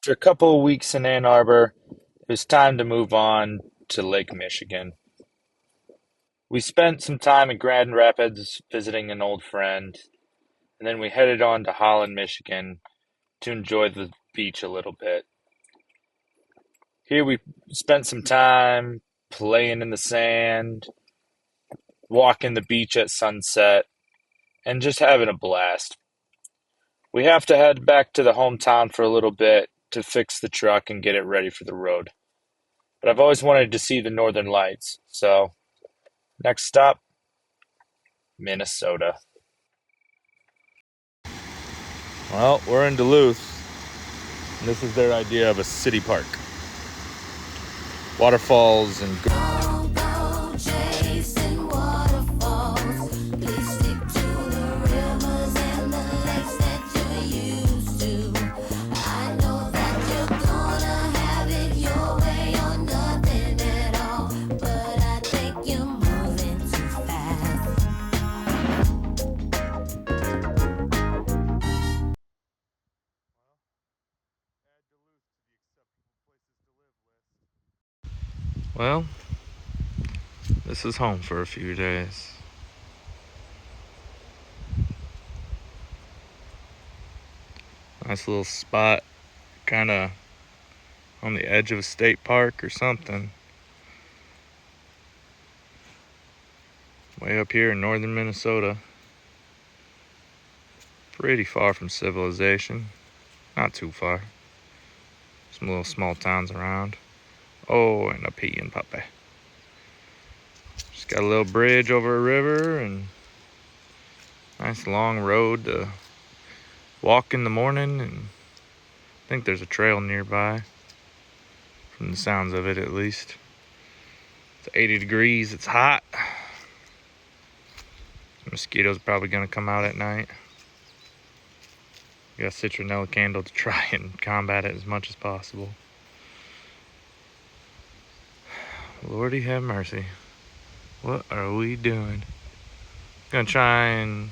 After a couple of weeks in Ann Arbor, it was time to move on to Lake Michigan. We spent some time in Grand Rapids visiting an old friend, and then we headed on to Holland, Michigan to enjoy the beach a little bit. Here we spent some time playing in the sand, walking the beach at sunset, and just having a blast. We have to head back to the hometown for a little bit to fix the truck and get it ready for the road. But I've always wanted to see the Northern Lights, so next stop, Minnesota. Well, we're in Duluth, and this is their idea of a city park. Waterfalls and Don't go chasing waterfalls. Please stick to the rivers and the lakes that you're used to. I know that you're gonna have it your way or nothing at all, but I think you're moving too fast. well, this is home for a few days. Nice little spot, kind of on the edge of a state park or something. Way up here in northern Minnesota. Pretty far from civilization. Not too far. Some little small towns around. Oh, and a peeing puppy. Just got a little bridge over a river and nice long road to walk in the morning, and I think there's a trail nearby, from the sounds of it at least. It's 80 degrees, it's hot. Mosquitoes probably gonna come out at night. Got a citronella candle to try and combat it as much as possible. Lordy have mercy. What are we doing? Gonna try and...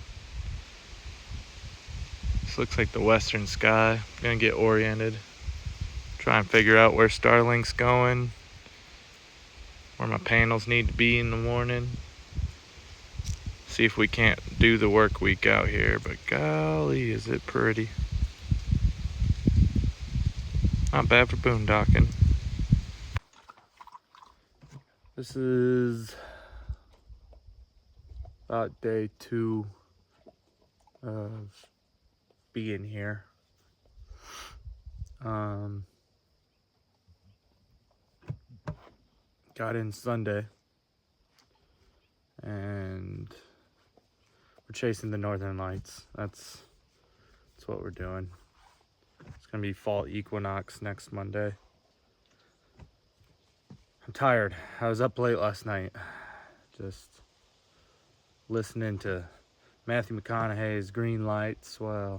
This looks like the western sky. Gonna get oriented. Try and figure out where Starlink's going. Where my panels need to be in the morning. See if we can't do the work week out here, but golly, is it pretty. Not bad for boondocking. This is about day 2 of being here. Got in Sunday, and we're chasing the Northern Lights. That's what we're doing. It's gonna be fall equinox next Monday. I'm tired. I was up late last night, just listening to Matthew McConaughey's Green Lights. I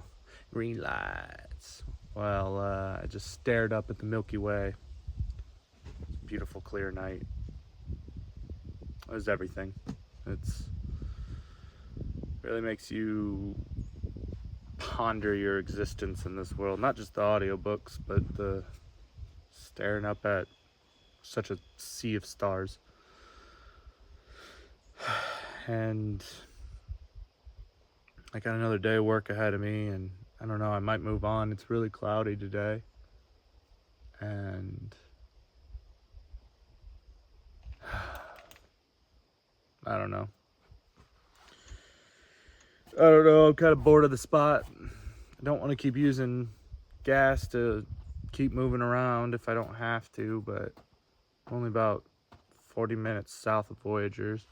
just stared up at the Milky Way. It's a beautiful, clear night. It was everything. It's really makes you ponder your existence in this world. Not just the audiobooks, but the staring up at such a sea of stars. And I got another day of work ahead of me, and I don't know, I might move on. It's really cloudy today, and I don't know. I'm kind of bored of the spot. I don't want to keep using gas to keep moving around if I don't have to, but only about 40 minutes south of Voyages.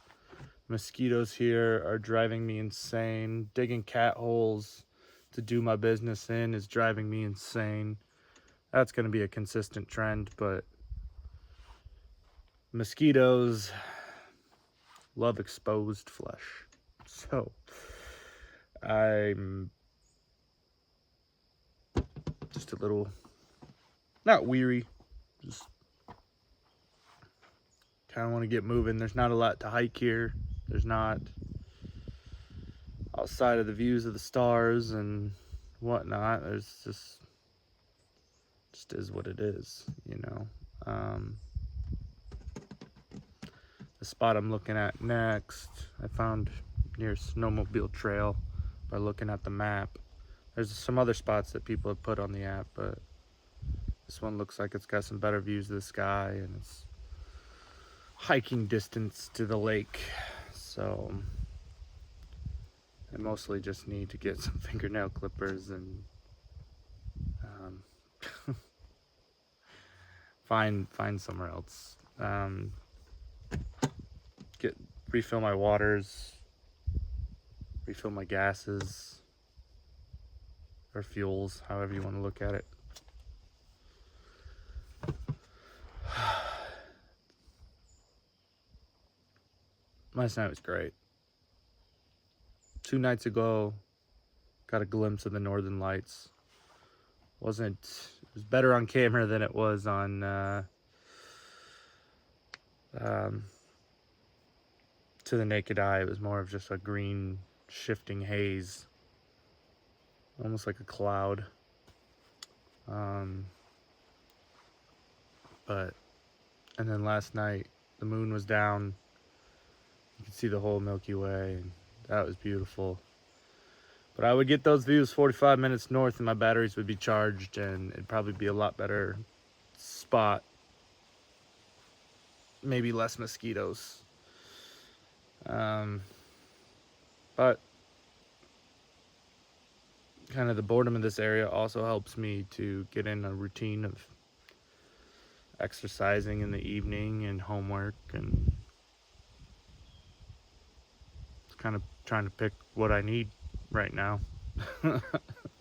Mosquitoes here are driving me insane. Digging cat holes to do my business in is driving me insane. That's going to be a consistent trend, but mosquitoes love exposed flesh. So I'm just a little, not weary, just kind of want to get moving. There's not a lot to hike here. There's not, outside of the views of the stars and whatnot, there's just just is what it is, you know. The spot I'm looking at next, I found near Snowmobile Trail by looking at the map. There's some other spots that people have put on the app, but this one looks like it's got some better views of the sky, and it's hiking distance to the lake. So I mostly just need to get some fingernail clippers and find somewhere else. Refill my waters, refill my gases or fuels, however you want to look at it. Last night was great. 2 nights ago, got a glimpse of the Northern Lights. It was better on camera than it was on to the naked eye. It was more of just a green shifting haze, almost like a cloud. And then last night the moon was down. You could see the whole Milky Way, and that was beautiful. But I would get those views 45 minutes north and my batteries would be charged, and it'd probably be a lot better spot. Maybe less mosquitoes. But kind of the boredom of this area also helps me to get in a routine of exercising in the evening and homework, and it's kind of trying to pick what I need right now.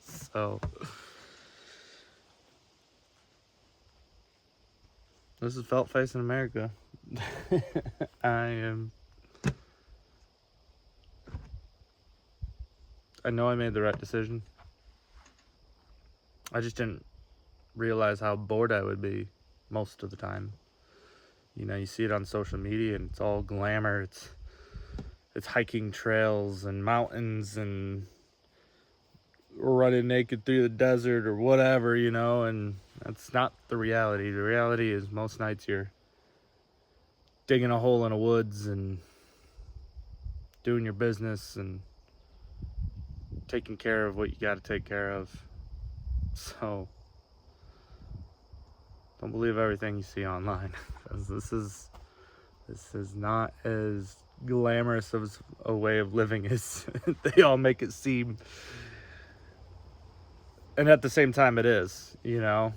So this is Felt Facin America. I know I made the right decision. I just didn't realize how bored I would be most of the time. You know, you see it on social media and it's all glamour. It's hiking trails and mountains and running naked through the desert or whatever, you know, and that's not the reality. The reality is most nights you're digging a hole in the woods and doing your business and taking care of what you got to take care of. So don't believe everything you see online, because this is not as glamorous of a way of living as they all make it seem. And at the same time, it is. You know,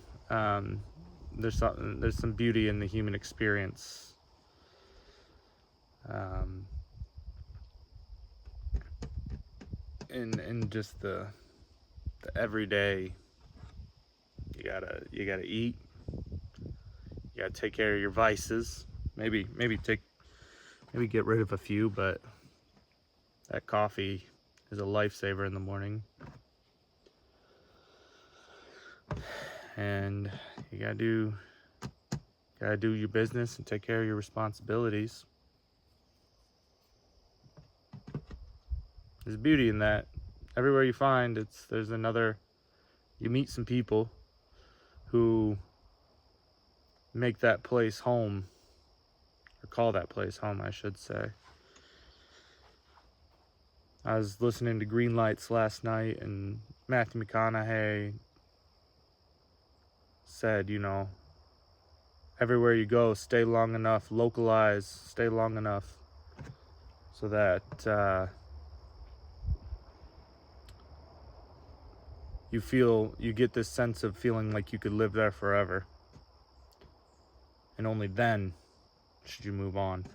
there's some beauty in the human experience. In just the everyday. You gotta eat. You gotta take care of your vices. Maybe get rid of a few, but that coffee is a lifesaver in the morning. And you gotta do your business and take care of your responsibilities. There's beauty in that. Everywhere you find, you meet some people who make that place home, or call that place home, I should say. I was listening to Green Lights last night, and Matthew McConaughey said, you know, everywhere you go, stay long enough, stay long enough so that you get this sense of feeling like you could live there forever. And only then should you move on.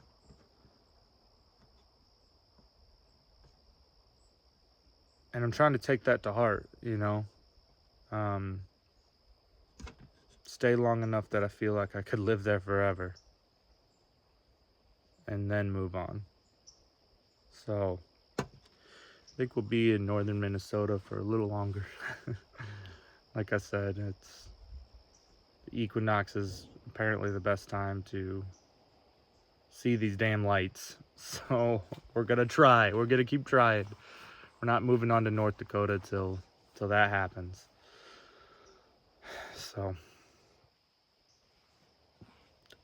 And I'm trying to take that to heart, you know. Stay long enough that I feel like I could live there forever. And then move on. So I think we'll be in northern Minnesota for a little longer. Like I said, the equinox is apparently the best time to see these damn lights. So we're gonna try. We're gonna keep trying. We're not moving on to North Dakota till that happens. So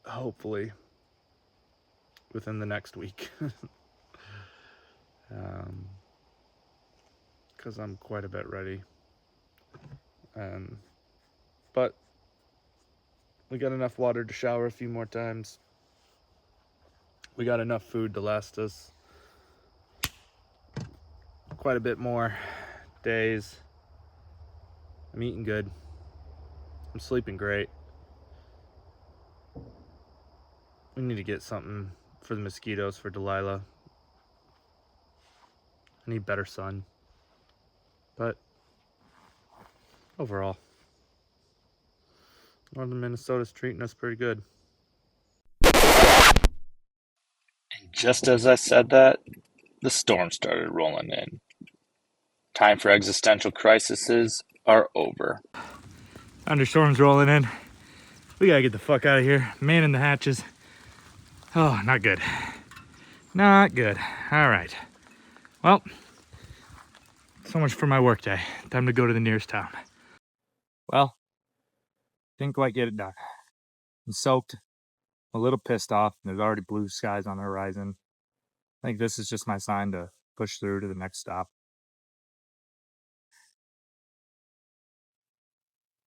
hopefully within the next week. Because I'm quite a bit ready. But we got enough water to shower a few more times. We got enough food to last us quite a bit more days. I'm eating good. I'm sleeping great. We need to get something for the mosquitoes for Delilah. I need better sun. But overall, northern Minnesota's treating us pretty good. And just as I said that, the storm started rolling in. Time for existential crises are over. Thunderstorms rolling in. We gotta get the fuck out of here. Man in the hatches. Oh, not good. Not good. All right. Well, so much for my workday. Time to go to the nearest town. Well, didn't quite get it done. I'm soaked, a little pissed off. There's already blue skies on the horizon. I think this is just my sign to push through to the next stop.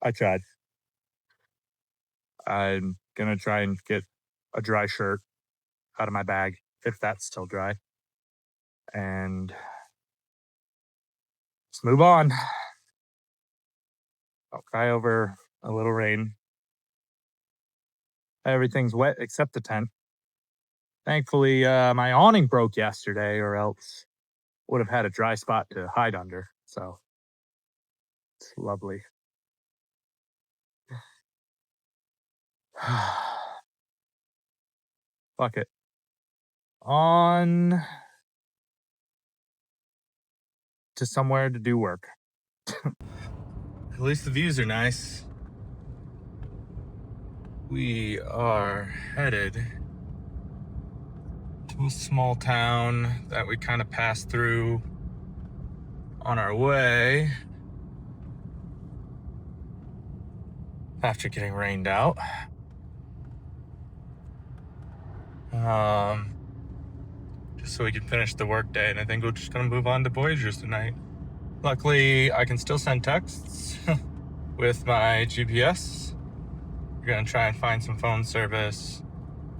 I tried. I'm gonna try and get a dry shirt out of my bag, if that's still dry. And let's move on. I'll cry over a little rain. Everything's wet except the tent. Thankfully, my awning broke yesterday, or else would have had a dry spot to hide under. So it's lovely. Fuck it. On to somewhere to do work. At least the views are nice. We are headed to a small town that we kind of passed through on our way after getting rained out. Just so we can finish the work day, and I think we're just gonna move on to Voyages tonight. Luckily, I can still send texts with my GPS. We're gonna try and find some phone service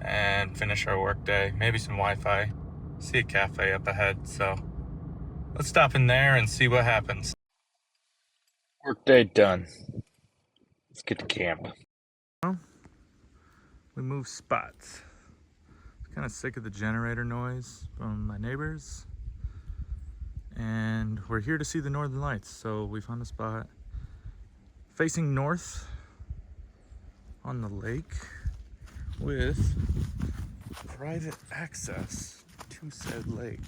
and finish our work day. Maybe some Wi-Fi. See a cafe up ahead, so let's stop in there and see what happens. Workday done. Let's get to camp. We moved spots. I'm kind of sick of the generator noise from my neighbors. And we're here to see the northern lights, so we found a spot facing north on the lake with private access to said lake.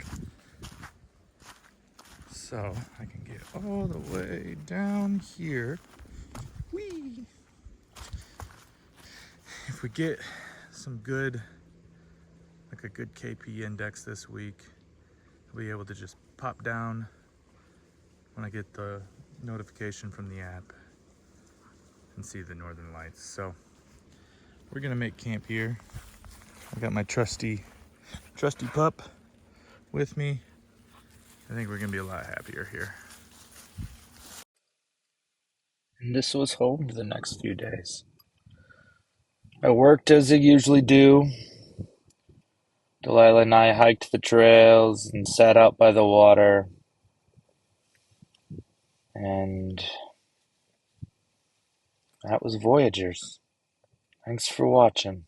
So I can get all the way down here. Whee! If we get some good, like a good KP index this week, I'll be able to just pop down when I get the notification from the app and see the northern lights. So we're gonna make camp here. I got my trusty pup with me. I think we're gonna be a lot happier here. And this was home for the next few days. I worked as I usually do. Delilah and I hiked the trails and sat out by the water. And that was Voyagers. Thanks for watching.